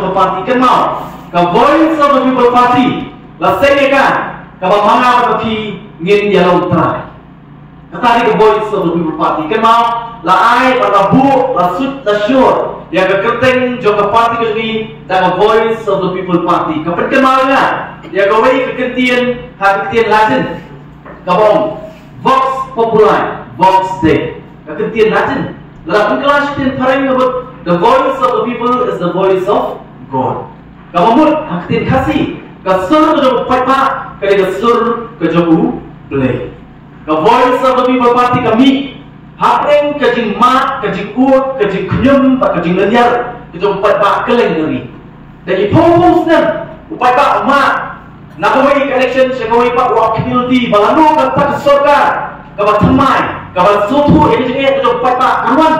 People Party kan mau ke Voice of the People Party la saya kan ke bangga berpi ngin dialog terakhir kata ke Voice of the People Party kan mau la ai pada bu la sud la sure ya ke kerteng jo ke parti ke ni dan Voice of the People Party ke perkemal ya ya ke wei ke kentian ha kentian lajen ke bong Vox Populi Vox Day ke kentian lajen la kelas tin pareng about the voice of the people is the voice of God. Kamu haktin kasih, kasur kejobu papa, kali kasur kejobu play. The voice of the people party kami, hapreng kejing mat, kejing kuat, kejing kenyum, kejing lenyar, kejobu papa keleng dari. Jadi fokus nan, upaya mat, nakawai election, sekawai pak wak community, balanu kata kesorga, kabat temai, kabat sutu, ini jadi kejobu papa kawan,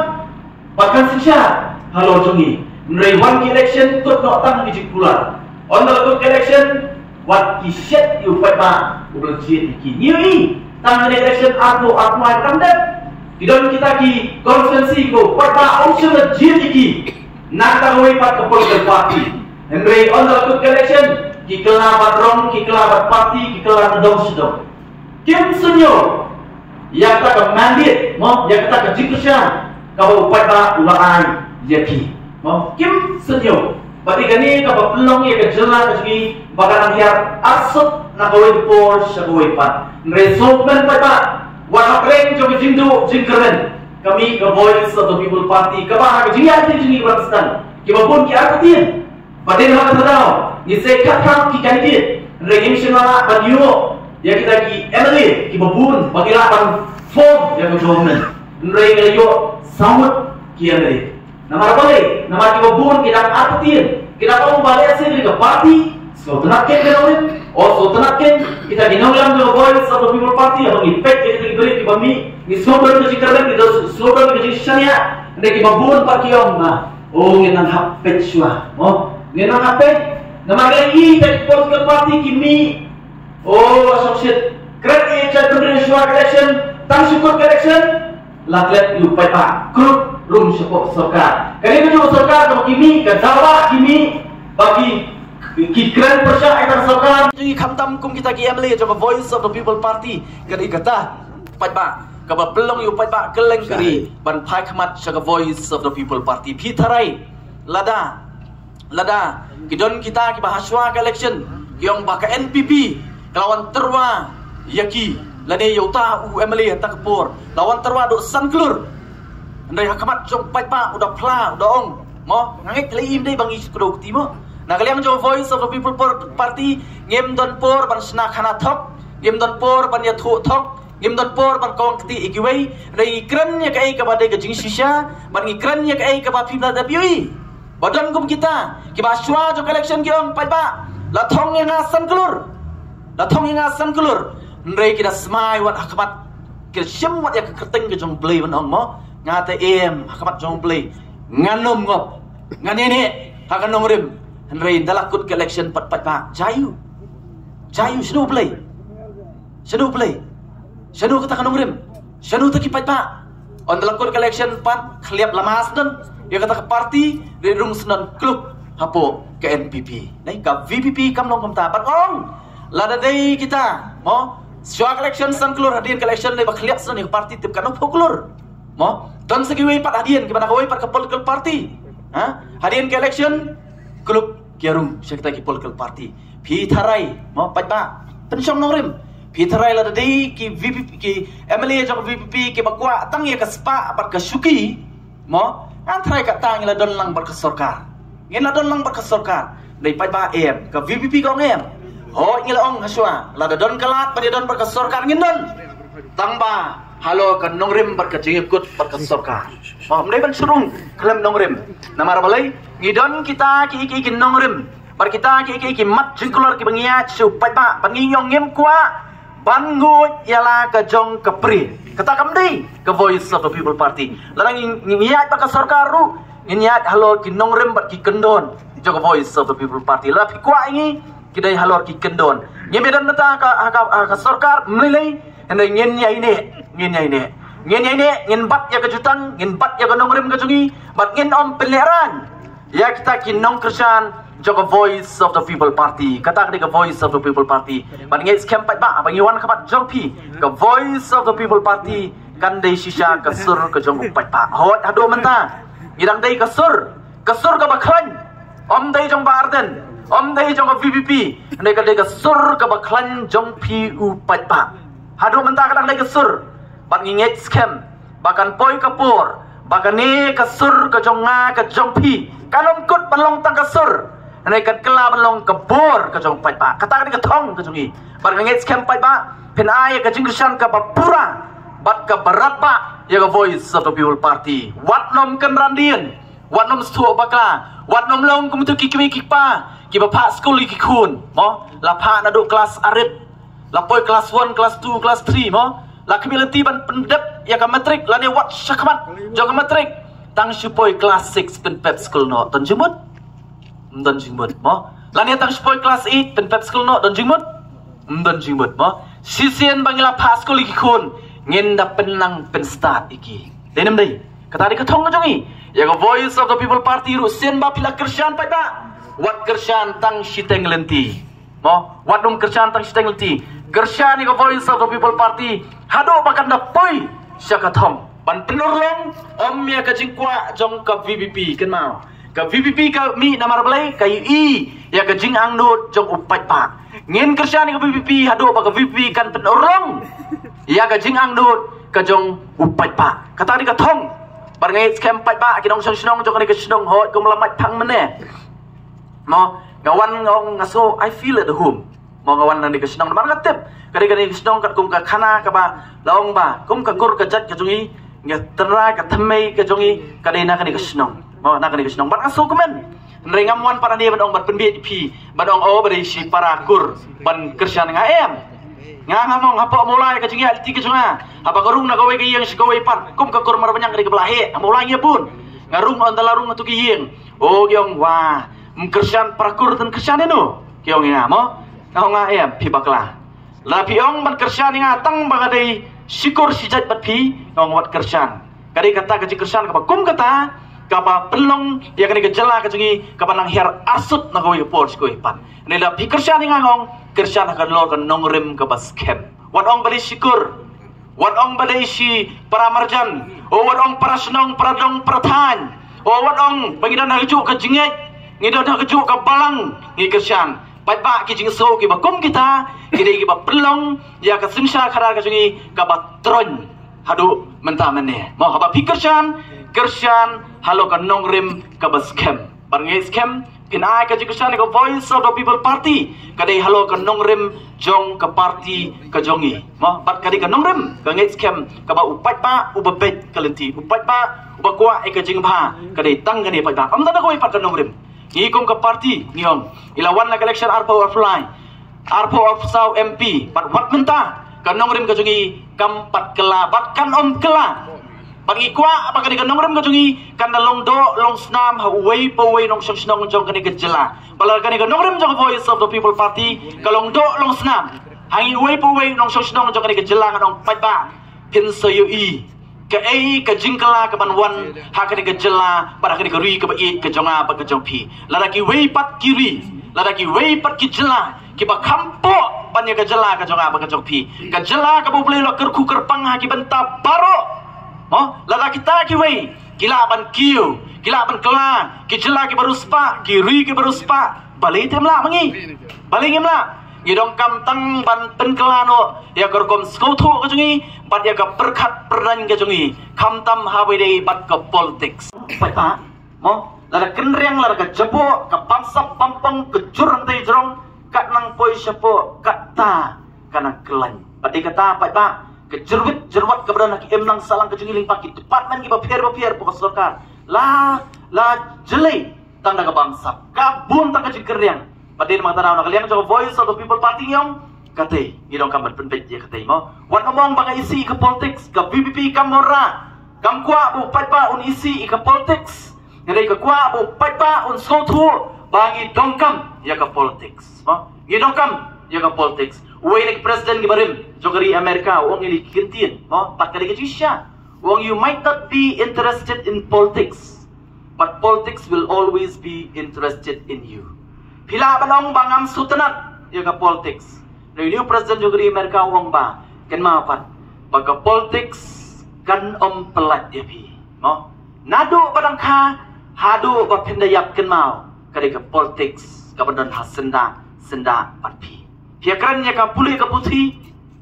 bahkan sisya. Halo Jungi, Nrei one election tut nok tang di jikulan. On the good election, what ki set you fight ba, ubel jit ki. Nyui, tang election aku mai kandet. Kidon kita ki konsensi ko fight ba option jit ki. Nak tang wei pat ke political party. Nrei on the good election, ki kelabat rong, ki kelabat party, ki kelabat dong sedong. Kim sunyo, yang tak ke mandate, mo, yang tak ke jikusan, kau fight ba ulai. Yaki, mau kim senyo. Berarti kini kalau pelong ya kejelas lagi bakalan lihat asap nak kawin por syakawin pat. Resolvement pak, warna keren coba jindu jingkeren. Kami ke Voice of the People Party, kebah kejian jingi Pakistan. Kita pun kita aktif. Berarti nama tertahu. Ni saya katakan kita aktif. Regim semua banyu. Ya kita ki MLA, kita pun bagilah pan form yang government. Regim yo samut kian nama boleh, nama kita bun kita aktif, kita mau balik hasil ke parti, so tenakin kenalin, so tenakin kita dinaulam ke Voice of the People Party, abang impact kita diberi kita mi, ni slogan kita kerja kita slogan kita syariah, nanti kita bun pakiom, kita hapet shua, kita hapet, nama lagi dari political party kimi, associate, kerja kita beri shua election, tang syukur election, laklet lupa pak, grup room support सरकार कहीं जो सरकार तो kimi kedawa kimi bagi kikran persya akan सरकार jadi khamtam kum kita ki MLA jo Voice of the People Party kali kata pai ba ka ba pelong yu pai ba keleng kari ban phai khmat sa Voice of the People Party phi tharai lada kidon kita ki bahaswa ke election kiong ba ka NPP lawan terwa yaki lane yauta MLA tak por lawan terwa do sanklur Andai hakamat jong pai pa udah pla udah ong mo ngek leim dei bangi skro timo na kaliang jo Voice of the People Party ngem don por ban sna khana thok ngem don por ban ya thu thok ngem don por ban kong kti ikiwei rei kran ya kai ka badai ka jing shisha ban ngi kran ya kai ka ba phim la da piui badan gum kita ki ba shwa jo election kiong pai pa la thong nga san kelur rei kita smai wat hakamat ke shem wat ya ka kerteng ke jong blei ban ong mo ngate hakamat jong play nganom ngop nganene hakan nomrim henry dalakut ke election pat jayu shadu play shadu kata kan nomrim shadu taki pat on dalakut ke election pat khliap lamas dan dia kata ke party di rung senon klub hapo ke NPP nai ka VPP kam long kam ta pat ong lada dei kita mo shwa election san klur hadian ke election le ba khliap senon party tip kan klur mo dan segi wei pat hadian ke mana wei pat ke political party hadian ke election klub kiarum sekta ki political party phi tharai mo pat ba pensyong nongrim phi tharai la dei ki VPP ki MLA jok VPP ke bakwa tang ye ke spa pat ke syuki mo an tharai ka tang la don lang bar ke sarkar ngin la don lang bar ke sarkar dei pat ba ke VPP ko ngem ho ngila ong haswa la don kalat pa don bar ke sarkar ngin don tang ba halo kan nongrim berkecing ikut berkesorka. Oh, mendai ban surung klem nongrim. Nama rabalai ngidon kita ki nongrim. Bar kita ki mat jingkolor ki bangia supai pa pangiyong ngem kwa bangut yala ke jong kepri. Kata kamdi ke Voice of the People Party. Larang ngiat pa ke sorkaru ngiat halo ki nongrim bar ki kendon jong Voice of the People Party. Lapi kwa ini kidai halo ki kendon. Ngemedan nata ka sorkar melilai hendak ngin ngin bat ya kejutan ngin bat ya kenongrim kejungi bat ngin om peleran Ya kita kinong Christian jong Voice of the People Party. Kata ke Voice of the People Party. Banding scam pat ba bang iwan kapat jong pi ke Voice of the People Party kan dei shisha ke sur ke jong pat ba. Hot ado menta. Ngidang dei ke sur ke baklan. Om dei jong Barden. Om dei jong VPP. Dei ke sur ke baklan jong pi u pat ba. Hado menta kadang dei ke sur. Banding scam bahkan poi kapur. Bahkan ni ke sur ke jong nga ke jong pi. Kalom kut balong tang ke sur. Này cần kala balong ke bor ke jong pai ba. Kata ke thong ke jongi. Bar ngait scam pai ba. Pen ai ke jingsan ke pura. Bat ke berat ba. Ya ke Voice of the People Party. Wat nom kan randian. Wat nom stu bakla. Wat nom long kum tu kikimi kikpa. Ki ba pa school ki kun. Mo. La pa na do kelas arit. La poi kelas 1, kelas 2, kelas 3 mo. La kemilenti ban pendep ya ke matrik. La ni wat syakmat. Jong ke matrik. Tang supoi kelas 6 pen pep school no. Tan jemut. Dan jingmut mo lani tang spoil class 8 pen pep school no dan jingmut mo sisian bangila pa school iki kun ngin da penang pen start iki denem dei kata di ketong jongi ya go Voice of the People Party ru sen ba pila Christian pa ba wat Christian tang siteng lenti mo wat dum Christian tang siteng lenti Christian ni go Voice of the People Party hado bakan da poi syakatong ban penurlong om ya ka jingkwa jong ka VPP ken mau ka VPP ka mi na marbalay kay ya ka jing ang nut jong upat pa ngin Christian ka VPP hado pa ka VPP kan penurong ya ka jing ang nut ka jong upat pa kata ni ka thong bar ngay scam pat pa kinong snong jong ni ka snong hot kum lamat phang mane mo ngawan ngong ngaso I feel at home mo ngawan ni ka snong bar ngatep kadi ka snong kat kum ka khana ka ba laong ba kum ka gur ka jat ka jongi nga tera ka thamai ka jongi kadi na ka ni ka snong mo nak ni kesnong ban aso komen nrengam wan para ni ban ong ban penbi pi ban ong o bari si para kur ban Christian nga em nga ngamong apa mulai ka jingi alti ke junga apa garung na gawe giyang si gawe pan kum ka kur mar banyang ri kebelahe mulai nya pun ngarung on dalarung tu giyang o gyong wa Christian para kur dan Christian eno gyong nga mo nga em pi bakla la pi ong ban Christian nga tang bagadai sikur sijat bat pi ong wat Christian kadi kata ka Christian ka kum kata kapa pelong ya kani gejala ka jungi kapa nang her asut na goy force ko ipan nila Christian nga ngong Christian ka lor ka nongrim ka baskem wat ong bali sikur wat ong bali si para marjan o wat ong para snong para dong prathan o wat ong bangidan na ju ka jingit ngidon na ju ka balang ni Christian pat ba ki jing so ki ba kum kita ki ba pelong ya ka sinsha khara ka jungi ka ba tron hadu menta mene mo haba Christian halo ka nongrim ka baskem barnge scam pinai ka Christian ka Voice of the People Party kadai halo ka nongrim jong ka party ka jongi mo bat kadai ka nongrim ka nge scam ka ba upat pa ubabet kalenti upat pa ubakwa e ka jingba kadai tang gani pat ba amda na ko ipat ka nongrim ngikom ka party ngiyong ilawan na election arpo offline arpo of South MP but what menta ka nongrim ka jongi kampat kela bat kan om kela bagi kwa apa kani ka nongrim ka jongi kan long do long snam ha way po way nong song snong jong kani ka jela bala kani ka nongrim jong Voice of the People Party ka long do long snam hangi way po way nong song snong jong kani ka jela nong pat ba pin so yu i ka ai ka jingkala ka banwan ha kani ka jela para kani ka ri ka ba i ka jonga ba ka jong pi ladaki way pat kiri ladaki way pat ki jela ki ba kampo ban ya ka jela ka jonga ba ka jong pi ka jela ka bu ble lo ker ku ker pang ha ki benta baro oh, lada kita ki wei, gila ban kiu, gila ban kela, ki jela ki baru spa, ki ri ki baru spa, balai temla mangi, balai ngemla, idong kam tang ban pen kela no, ya korkom skotho ka jungi, bat ya ka perkat peran ka jungi, kam tam hawe dei bat ka politics, pata, mo, lada kenreng lada ka jebo, ka pangsap pampang ke jurang tei jerong, kat nang poi syapo, kat ta, kana kelan, pati kata pata. Jerwat keberadaan ki emlang salang ke jungiling paki departmen ki bapier pokok sorkar la jelai tanda ke bangsa kabun tanda ke jingkeriang padin mata na kalian coba Voice of the People Party nyong kate ngidong kamar penpet ya kate mo wan omong baka isi ke politics ke VPP kamora kam kwa bu patpa un isi ke politics ngedai ke kwa bu patpa un sotu bangi dongkam ya ke politics mo ngidongkam ya ke politics Uwainik presiden gibarim jogari Amerika wong ini kintin mo pat kali ke Asia wong you might not be interested in politics but politics will always be interested in you. Pila banong bangam sutanat ya ka politics. New President juga di Amerika wong ba ken ma pat baga politics kan pelat ya pi. Mo nadu badang ka hadu ba pendayap ken mau kadika politics ka badan hasenda senda pat pi. Piakran ya ka puli ka puti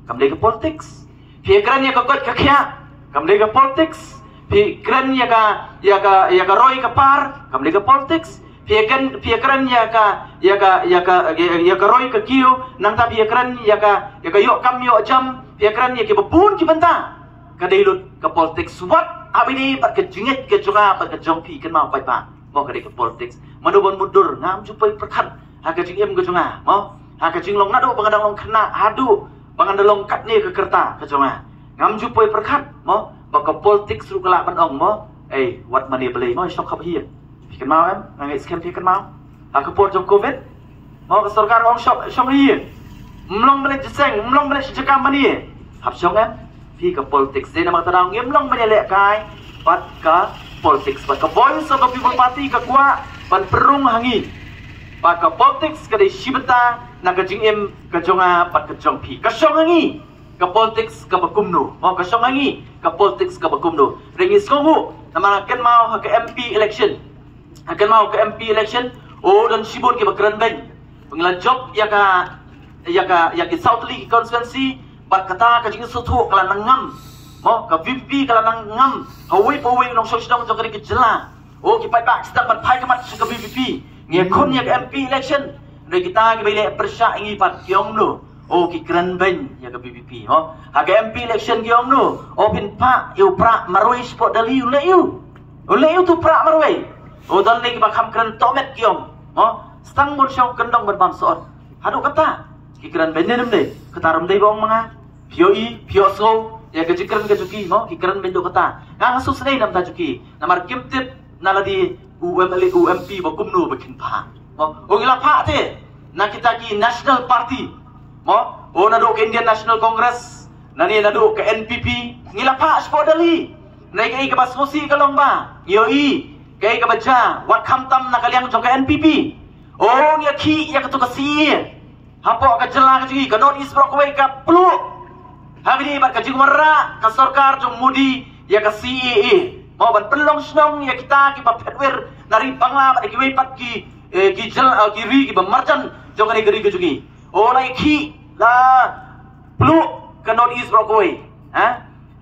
kamle ka politics. Piakran ya ka kot ka kya kamle ka politics. Piakran ya ka roy ka par kamle ka politics. Piakran ya ka roy ka kiu nang ta piakran ya ka yok kam yok jam piakran ya ki bapun ki banta kadailut ka politics what abini pat ka jingit ka junga pat ka jongpi kan mau pai pa mo ka ka politics manubon mundur ngam jupai perkat ha ka jingem ka junga mo ha ka jinglong nadu pangadang long kena hadu pangandalong kat ni ka kerta ka junga ngam jupai perkat mo baka politics ru kala bandong mo what money beli mo shop khap hi kan mau em ngai scam kan mau ha ka por jong covid mo ka sarkar ong shop hi mlong beli jiseng mlong beli jakam mani hap shong em pi ka politics de nama tadang ngem long beli lek kai pat ka politics pat ka voice of the people party ka kwa pan perung hangi pat ka politics ka de shibata na ka jing em ka jonga pat ka jong pi ka shong hangi ka politics ka bakumno mo ka shong hangi ka politics ka bakumno ringis kongu nama ken mau ha ka MP election akan mau ke MP election dan sibut ke bakran ben pengilan job ya ka South League constituency bat kata ka jing sutu kala nangam mo ka VP kala nangam hawai pawai nong sosdong jong ke jela ki pai bak sedang bat pai kamat ke VP nge kon ya ke MP election re kita ke bile persya ingi pat kiong no ki kran ben ya ke VP mo ha ke MP election kiong no pin pa yu pra maroi sport dali ule yu tu pra maroi dan lagi bakam keren tomet kiom, stang mun syong kendong berbam soot. Hadu kata, kikran benden deh, ketarum deh bong manga, pio so, ya kejikran kejuki, kikran bendo kata. Ngang asus deh nam tajuki, namar kimtip naladi UMP bakumnu bikin pa. Gila pa te, na kita ki National Party, nado ke Indian National Congress, nani nado ke NPP, ngila pa spodali, naik ke basmosi kalong ba, kaya ka baca, wat kamtam na kaliang jong ka NPP. Niya ki, ya ka to ka si. Hapo ka jela ka jugi, ka North East Brockway ka plu. Hagini bat ka jingmara, ka sarkar jong mudi, ya ka CAA. Mau ban pelong snong, ya kita ki pa petwer, nari bangla, bat ki pat ki jel, ki ri, ki bamarjan, jong ka negeri ka jugi. Niya ki, la plu ka North East Brockway.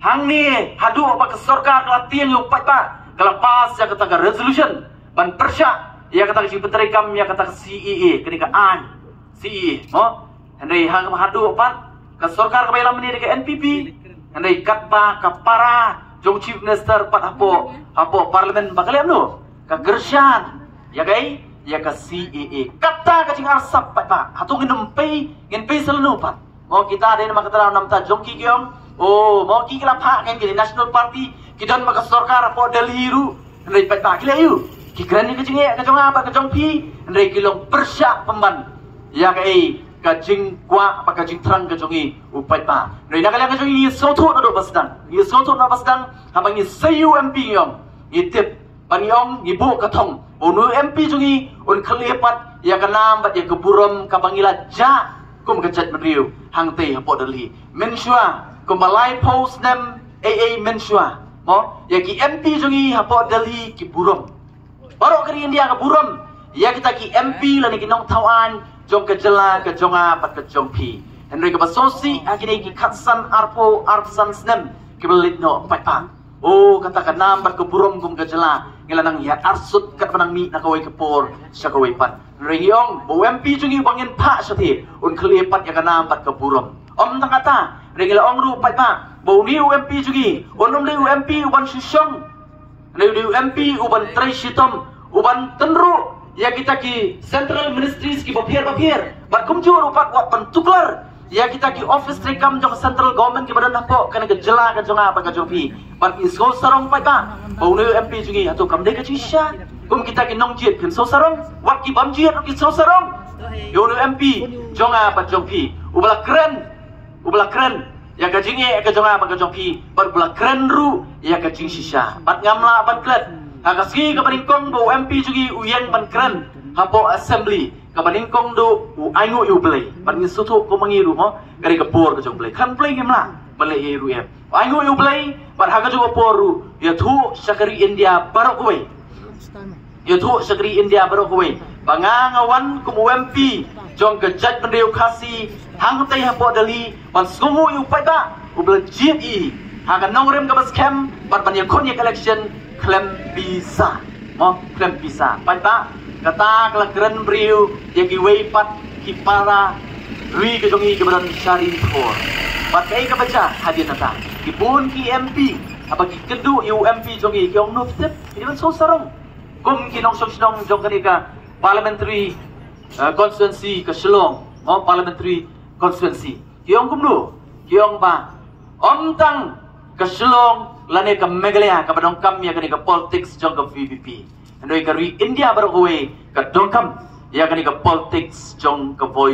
Hang ni, hadu pa ka sarkar, ka latiang yung pat pa. Kalau pas ya kata resolution ban persya ya kata si peterikam ya kata CEA kenika an CEA hendai hang hadu pat ke sarkar ka bailam ni ke NPP hendai katba ka para jong chief minister pat hapo parlimen bakaliam no ka gershan ya kai ya ka CEA kata ka jing arsap pat hatung ngin pei selenu pat kita ada nama kata nam ta jong ki kyong mau ki kala pa kan ke National Party kidan maka sarkar po daliru ndai pata kila yu kikran ni kajing ka jong apa ka jong pi ndai kilong persya pemban ya kai ka jing kwa apa ka jing trang ka jongi upai pa ndai nakala ka jongi soto na do basdang habang ni sayu MP yong itip panyong ibu katong unu MP jongi un khlepat ya ka nam bat ya keburom ka bangila ja kum kajat meriu hang te po dali mensua kumalai post nem AA mensua ya ki MP jongi hapo dali ki burom baru kari India ke burom ya kita ki MP lani ki nong tawan jong ke jela ke jonga pat ke jongpi henry ke basosi akini ki katsan arpsan snem ki belit no papa kata ka nambat ke burom gum ke jela ngilanang ya arsut kat panang mi nakawai ke por syakawai pat reyong MP jongi bangin pa syati un khlepat ya ka nambat ke burom tang kata regila ong ru papa bau ni UMP juga, onum ni UMP uban susong, ni UMP uban trisitom, uban tenru, ya kita ki Central Ministries ki bapier, bat kumjur upat wat pentuklar, ya kita ki Office Trikam jong Central Government ki badan apa, kena kejela kejong apa kejopi, bat isko sarong papa, bau ni UMP juga, atau kam dek kecisya, kita ki nong jet, kan so sarong, wat ki bam jet, ki so sarong, yo ni UMP jong apa jopi, ubala keren. Ya kajinge ka jonga ba kajong pi bar bula kren ru ya kajing shisha bat ngamla ban klet Hakaski kapaningkong do MP jugi uyang bankran hapo assembly kapaningkong do aingu yu play pan sutu ko mangiru mo kari kapur ka jong play kan play gemla malay iru em aingu yu play par haga jo poru ya thu sakari India barokwe ya thu sakari India barokwe pangangawan ko MP jong ka jat pendeu khasi hang tai hapo dali pan sumu yu paita ubel GE haga nongrem ka bas kem par pan ya kon ya election klaim bisa, mo klaim bisa. Pada kata kelakran beriu yang kiweipat kipara lui kejongi keberan syari for. Pakai kebaca hadir nata. Kipun ki MP apa ki kedu UMP jongi kiong nuftip. Ini kan so sarong. Kum kinong sosnong jong kanika parliamentary constituency ke Shillong, mo parliamentary constituency. Kiong kumlu, kiong ba omtang ke Shillong lane ka megalaya ka badongkam ya kani ka politics jong ka VVP andoi ka India baru ka dongkam ya kani ka politics jong ka voice